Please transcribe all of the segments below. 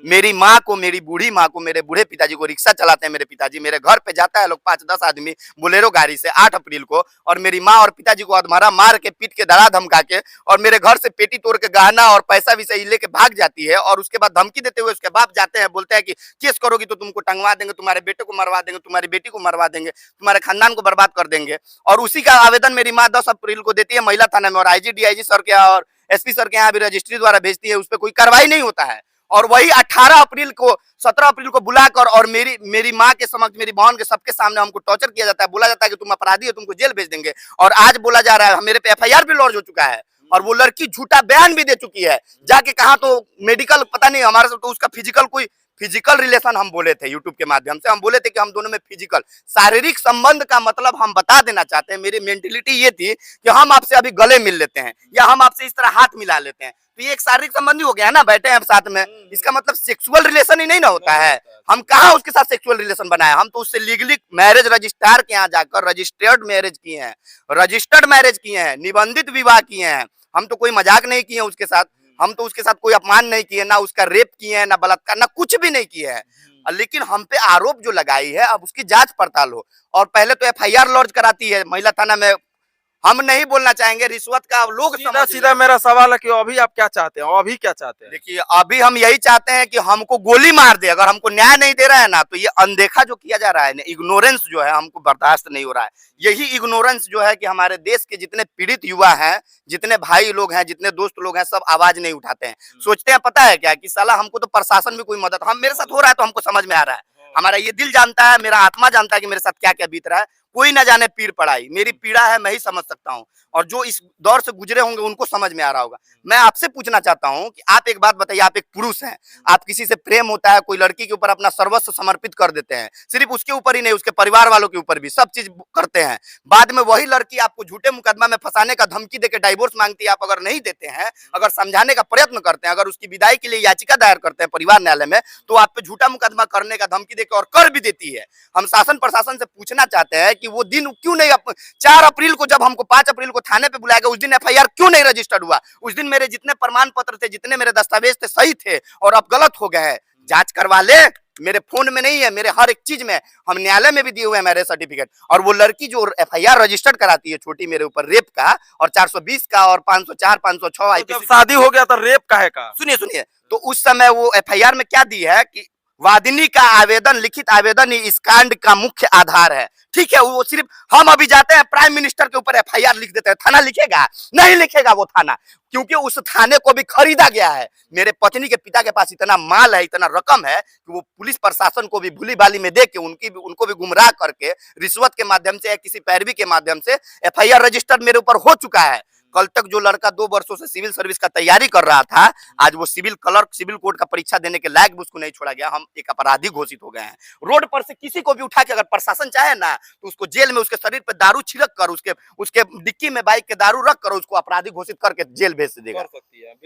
मेरी माँ को, मेरी बूढ़ी माँ को, मेरे बूढ़े पिताजी को, रिक्शा चलाते हैं मेरे पिताजी, मेरे घर पे जाता है लोग 5-10 आदमी बोलेरो गाड़ी से 8 अप्रैल को, और मेरी माँ और पिताजी को अधमरा मार के, पीट के, डरा धमका के, और मेरे घर से पेटी तोड़ के गहना और पैसा वैसा लेके भाग जाती है। और उसके बाद धमकी देते हुए उसके बाप जाते हैं, बोलते हैं कि केस करोगी तो तुमको टंगवा देंगे, तुम्हारे बेटे को मरवा देंगे, तुम्हारी बेटी को मरवा देंगे, तुम्हारे खानदान को बर्बाद कर देंगे। और उसी का आवेदन मेरी माँ 10 अप्रैल को देती है महिला थाना में, और आईजी डीआईजी सर के और एसपी सर के यहाँ भी रजिस्ट्री द्वारा भेजती है, उस पर कोई कार्रवाई नहीं होता है। और वही 18 अप्रैल को, 17 अप्रैल को बुलाकर और मेरी माँ के समक्ष, मेरी बहन के सबके सामने हमको टॉर्चर किया जाता है, बोला जाता है कि तुम अपराधी हो, तुमको जेल भेज देंगे। और आज बोला जा रहा है, मेरे पे एफआईआर भी लॉन्च हो चुका है, और वो लड़की झूठा बयान भी दे चुकी है। जाके कहा तो मेडिकल पता नहीं, हमारे तो उसका फिजिकल रिलेशन हम बोले थे यूट्यूब के माध्यम से, हम बोले थे कि हम दोनों में फिजिकल शारीरिक संबंध का मतलब हम बता देना चाहते हैं। मेरी मेंटेलिटी ये थी कि हम आपसे अभी गले मिल लेते हैं या हम आपसे इस तरह हाथ मिला लेते हैं, तो ये एक शारीरिक संबंध ही हो गया ना, बैठे हैं साथ में, इसका मतलब सेक्सुअल रिलेशन ही नहीं ना होता है। हम कहाँ उसके साथ सेक्सुअल रिलेशन बनाए, हम तो उससे लीगली मैरिज रजिस्ट्रार के यहाँ जाकर रजिस्टर्ड मैरिज किए हैं, रजिस्टर्ड मैरिज किए हैं, निबंधित विवाह किए हैं। हम तो कोई मजाक नहीं किए उसके साथ, हम तो उसके साथ कोई अपमान नहीं किए, ना उसका रेप किए हैं, ना बलात्कार, ना कुछ भी नहीं किए हैं। लेकिन हम पे आरोप जो लगाई है, अब उसकी जांच पड़ताल हो। और पहले तो एफआईआर लॉन्च कराती है महिला थाना में, हम नहीं बोलना चाहेंगे रिश्वत का, लोग सीधा सीधा मेरा सवाल है कि अभी आप क्या चाहते हैं, अभी क्या चाहते हैं? देखिए, अभी हम यही चाहते हैं कि हमको गोली मार दे, अगर हमको न्याय नहीं दे रहा है ना, तो ये अनदेखा जो किया जा रहा है, इग्नोरेंस जो है, हमको बर्दाश्त नहीं हो रहा है। यही इग्नोरेंस जो है कि हमारे देश के जितने पीड़ित युवा हैं, जितने भाई लोग हैं, जितने दोस्त लोग हैं, सब आवाज नहीं उठाते हैं। सोचते हैं पता है क्या कि साला हमको तो प्रशासन में कोई मदद, हम मेरे साथ हो रहा है तो हमको समझ में आ रहा है, हमारा ये दिल जानता है, मेरा आत्मा जानता है कि मेरे साथ क्या क्या बीत रहा है। कोई ना जाने पीड़ पड़ाई, मेरी पीड़ा है मैं ही समझ सकता हूँ, और जो इस दौर से गुजरे होंगे उनको समझ में आ रहा होगा। मैं आपसे पूछना चाहता हूँ कि आप एक बात बताइए, आप एक पुरुष हैं, आप किसी से प्रेम होता है, कोई लड़की के ऊपर अपना सर्वस्व समर्पित कर देते हैं, सिर्फ उसके ऊपर ही नहीं, उसके परिवार वालों के ऊपर भी सब चीज करते हैं। बाद में वही लड़की आपको झूठे मुकदमा में फंसाने का धमकी देकर डाइवोर्स मांगती है, आप अगर नहीं देते हैं, अगर समझाने का प्रयत्न करते हैं, अगर उसकी विदाई के लिए याचिका दायर करते हैं परिवार न्यायालय में, तो आप पे झूठा मुकदमा करने का धमकी देकर और कर भी देती है। हम शासन प्रशासन से पूछना चाहते हैं कि वो दिन क्यों नहीं, 4 अप्रैल को जब हमको 5 अप्रैल को थाने पे बुलाया गया, उस दिन एफआईआर क्यों नहीं रजिस्टर्ड हुआ? उस दिन मेरे जितने प्रमाण पत्र थे, जितने मेरे दस्तावेज थे, सही थे, और अब गलत हो गए हैं। जांच करवा ले, मेरे फोन में नहीं है, मेरे हर एक चीज में, हम न्यायालय में भी दिए हुए हैं मेरे सर्टिफिकेट। और वो लड़की जो एफआईआर रजिस्टर्ड कराती है छोटी मेरे ऊपर रेप का, और 420 का और 504 506 आईपीसी, शादी हो गया तो रेप काहे का? सुनिए, तो उस समय वो एफआईआर में क्या दी है कि वादिनी का आवेदन, लिखित आवेदन ही इस कांड का मुख्य आधार है। ठीक है, वो सिर्फ हम अभी जाते हैं प्राइम मिनिस्टर के ऊपर एफआईआर लिख देते हैं, थाना लिखेगा? नहीं लिखेगा वो थाना, क्योंकि उस थाने को भी खरीदा गया है। मेरे पत्नी के पिता के पास इतना माल है, इतना रकम है कि वो पुलिस प्रशासन को भी भूली भाली में देख के उनको भी गुमराह करके रिश्वत के माध्यम से या किसी पैरवी के माध्यम से एफआईआर रजिस्टर्ड मेरे ऊपर हो चुका है। कल तक जो लड़का 2 वर्षों से सिविल सर्विस का तैयारी कर रहा था, आज वो सिविल क्लर्क, सिविल कोर्ट का परीक्षा देने के लायक भी उसको नहीं छोड़ा गया। हम एक अपराधी घोषित हो गए हैं। रोड पर से किसी को भी उठा के अगर प्रशासन चाहे ना, तो उसको जेल में, उसके शरीर पे दारू छिड़क कर, उसके डिक्की में बाइक के दारू रख कर उसको अपराधी घोषित करके जेल भेज देगा।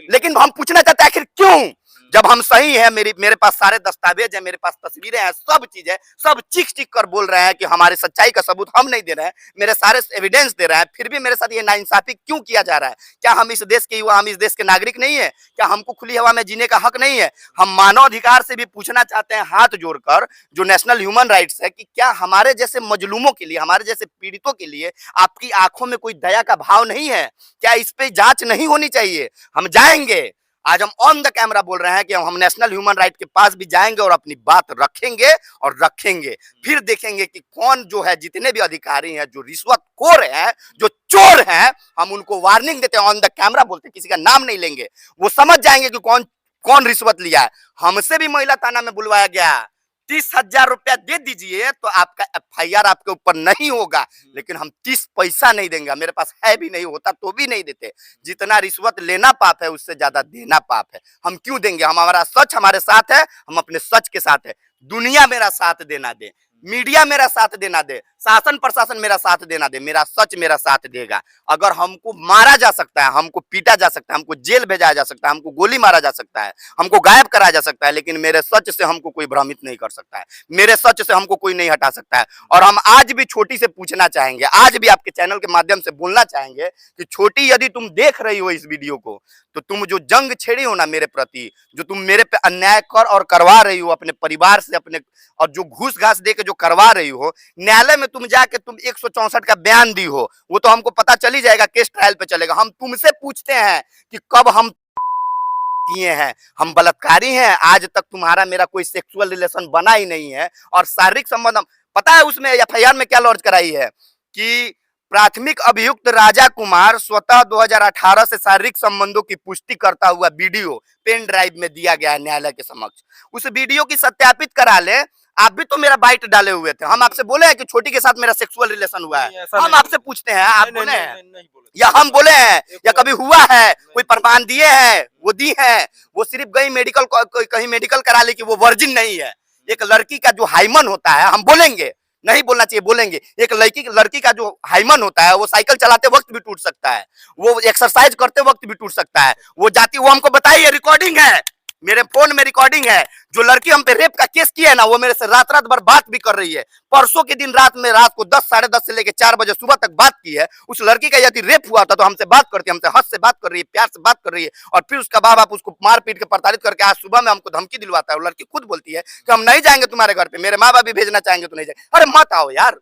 लेकिन हम पूछना चाहते हैं आखिर क्यों, जब हम सही है, मेरे पास सारे दस्तावेज है, मेरे पास तस्वीरें हैं, सब चीज है, सब चीख कर बोल रहे हैं कि हमारे सच्चाई का सबूत हम नहीं दे रहे हैं, मेरे सारे एविडेंस दे रहे हैं, फिर भी मेरे साथ ये नाइंसाफी क्यों किया जा रहा है? क्या हम इस देश के युवा, हम इस देश के नागरिक नहीं है? क्या हमको खुली हवा में जीने का हक नहीं है? हम मानव अधिकार से भी पूछना चाहते हैं हाथ जोड़कर, जो नेशनल ह्यूमन राइट्स है, कि क्या हमारे जैसे मजलूमों के लिए, हमारे जैसे पीड़ितों के लिए आपकी आंखों में कोई दया का भाव नहीं है? क्या इस पे जांच नहीं होनी चाहिए? हम जाएंगे, आज हम ऑन द कैमरा बोल रहे हैं कि हम नेशनल ह्यूमन राइट के पास भी जाएंगे और अपनी बात रखेंगे और रखेंगे। फिर देखेंगे कि कौन जो है, जितने भी अधिकारी हैं जो रिश्वतखोर हैं, जो चोर हैं, हम उनको वार्निंग देते हैं, ऑन द कैमरा बोलते हैं, किसी का नाम नहीं लेंगे, वो समझ जाएंगे कि कौन कौन रिश्वत लिया है। हमसे भी महिला थाना में बुलवाया गया, 30,000 रुपया दे दीजिए तो आपका एफआईआर आपके ऊपर नहीं होगा, लेकिन हम 30 पैसा नहीं देंगे। मेरे पास है भी नहीं, होता तो भी नहीं देते। जितना रिश्वत लेना पाप है, उससे ज्यादा देना पाप है। हम क्यों देंगे? हमारा सच हमारे साथ है, हम अपने सच के साथ है। दुनिया मेरा साथ देना दे, मीडिया मेरा साथ देना दे, शासन प्रशासन मेरा साथ देना दे, मेरा सच मेरा साथ देगा। अगर हमको मारा जा सकता है, हमको पीटा जा सकता है, हमको जेल भेजा जा सकता है, हमको गोली मारा जा सकता है, हमको गायब करा जा सकता है, लेकिन मेरे सच से हमको कोई भ्रमित नहीं कर सकता है, मेरे सच से हमको कोई नहीं हटा सकता है। और हम आज भी छोटी से पूछना चाहेंगे, आज भी आपके चैनल के माध्यम से बोलना चाहेंगे कि छोटी, यदि तुम देख रही हो इस वीडियो को, तो तुम जो जंग छेड़ी हो ना मेरे प्रति, जो तुम मेरे पे अन्याय कर और करवा रही हो अपने परिवार से, अपने, और जो घूस घास दे के जो करवा रही हो, न्यायालय में तुम जाके तुम 164 का बयान दी हो, वो तो हमको पता चल ही जाएगा, केस ट्रायल पे चलेगा। हम तुमसे पूछते हैं कि कब हम किए हैं, हम बलात्कारी हैं? आज तक तुम्हारा मेरा कोई सेक्सुअल रिलेशन बना ही नहीं है। और शारीरिक संबंध, पता है उसमें एफआईआर में क्या लॉन्च कराई है कि प्राथमिक अभियुक्त राजा कुमार स्वतः 2018 से शारीरिक संबंधों की पुष्टि करता हुआ वीडियो पेन ड्राइव में दिया गया है न्यायालय के समक्ष। उस वीडियो की सत्यापित करा ले। आप भी तो मेरा बाइट डाले हुए थे, हम आपसे बोले हैं कि छोटी के साथ मेरा सेक्सुअल रिलेशन हुआ है? हम आपसे पूछते हैं, आप बोले हैं या हम बोले हैं या कभी हुआ है? कोई प्रमाण दिए हैं? वो दी है, वो सिर्फ गई मेडिकल, कहीं मेडिकल करा ली कि वो वर्जिन नहीं है। एक लड़की का जो हाइमन होता है, हम बोलेंगे, नहीं बोलना चाहिए, बोलेंगे, एक लड़की का जो हाइमन होता है वो साइकिल चलाते वक्त भी टूट सकता है, वो एक्सरसाइज करते वक्त भी टूट सकता है, वो जाती, वो हमको बताइए, रिकॉर्डिंग है, मेरे फोन में रिकॉर्डिंग है। जो लड़की हम पे रेप का केस किया है ना, वो मेरे से रात रात भर बात भी कर रही है। परसों के दिन रात में, रात को 10 साढ़े 10 से लेकर 4 बजे सुबह तक बात की है। उस लड़की का यदि रेप हुआ था तो हमसे बात करती है, हमसे हंस से बात कर रही है, प्यार से बात कर रही है, और फिर उसका बाप आप उसको मार पीट के प्रताड़ित करके आज सुबह में हमको धमकी दिलवाता है। वो लड़की खुद बोलती है कि हम नहीं जाएंगे तुम्हारे घर पे, मेरे माँ बाप भी भेजना चाहेंगे तो नहीं जाएंगे। अरे मत आओ यार,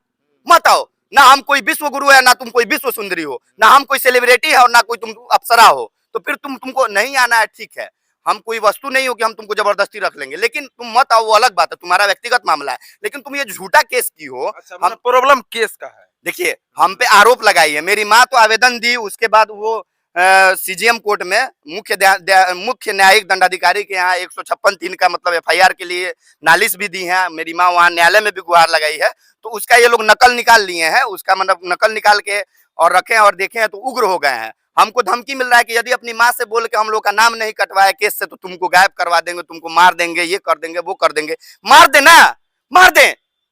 मत आओ ना। हम कोई विश्व गुरु है, ना तुम कोई विश्व सुंदरी हो, ना हम कोई सेलिब्रिटी है और ना कोई तुम अप्सरा हो। तो फिर तुमको नहीं आना है, ठीक है, हम कोई वस्तु नहीं हो कि हम तुमको जबरदस्ती रख लेंगे, लेकिन तुम मत आओ, वो अलग बात है, तुम्हारा व्यक्तिगत मामला है। लेकिन तुम ये झूठा केस की हो। अच्छा, हम प्रॉब्लम केस का है। देखिए, हम पे आरोप लगाई है, मेरी माँ तो आवेदन दी, उसके बाद वो सीजीएम कोर्ट में मुख्य न्यायिक दंडाधिकारी के यहाँ 156(3) का मतलब एफआईआर के लिए नालिश भी दी है। मेरी माँ वहाँ न्यायालय में भी गुहार लगाई है, तो उसका ये लोग नकल निकाल लिए हैं, उसका मतलब नकल निकाल के और रखे और देखे हैं तो उग्र हो गए हैं। हमको धमकी मिल रहा है कि यदि अपनी माँ से बोल के हम लोग का नाम नहीं कटवाया केस से तो तुमको गायब करवा देंगे, तुमको मार देंगे, ये कर देंगे, वो कर देंगे। मार देना, मार दे,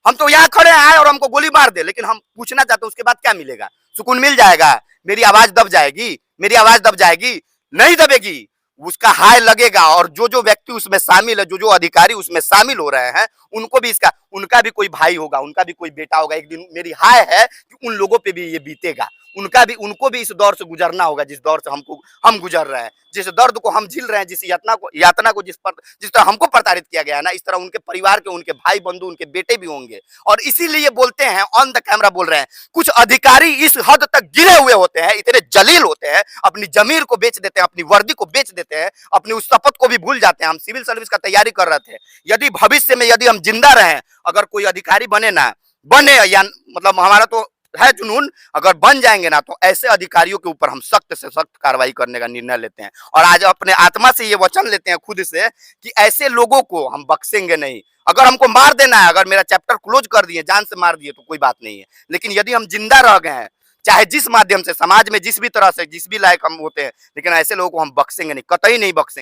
हम तो यहाँ खड़े आए और हमको गोली मार दे, लेकिन हम पूछना चाहते हैं उसके बाद क्या मिलेगा? सुकून मिल जाएगा? मेरी आवाज दब जाएगी? मेरी आवाज दब जाएगी? नहीं दबेगी, उसका हाय लगेगा। और जो जो व्यक्ति उसमें शामिल है, जो जो अधिकारी उसमें शामिल हो रहे हैं, उनको भी इसका, उनका भी कोई भाई होगा, उनका भी कोई बेटा होगा। एक दिन मेरी हाय है कि उन लोगों पे भी ये बीतेगा, उनको भी इस दौर से गुजरना होगा जिस दौर से हम गुजर रहे हैं, जिस दर्द को हम झेल रहे हैं, जिस यातना को जिस तरह हमको प्रताड़ित किया गया है ना, इस तरह उनके परिवार के, उनके भाई बंधु, उनके बेटे भी होंगे। और इसीलिए बोलते हैं, ऑन द कैमरा बोल रहे हैं, कुछ अधिकारी इस हद तक गिरे हुए होते हैं, इतने जलील होते हैं, अपनी जमीर को बेच देते हैं, अपनी वर्दी को बेच देते हैं, अपनी उस शपथ को भी भूल जाते हैं। हम सिविल सर्विस का तैयारी कर रहे थे, यदि भविष्य में यदि हम जिंदा रहे, अगर कोई अधिकारी बने ना बने, या मतलब हमारा तो है जुनून, अगर बन जाएंगे ना तो ऐसे अधिकारियों के ऊपर हम सख्त से सख्त कार्रवाई करने का निर्णय लेते हैं। और आज अपने आत्मा से ये वचन लेते हैं खुद से कि ऐसे लोगों को हम बख्शेंगे नहीं। अगर हमको मार देना है, अगर मेरा चैप्टर क्लोज कर दिए, जान से मार दिए, तो कोई बात नहीं है, लेकिन यदि हम जिंदा रह गए हैं, चाहे जिस माध्यम से, समाज में जिस भी तरह से, जिस भी लायक हम होते हैं, लेकिन ऐसे लोगों को हम बख्शेंगे नहीं, कतई नहीं बख्शेंगे।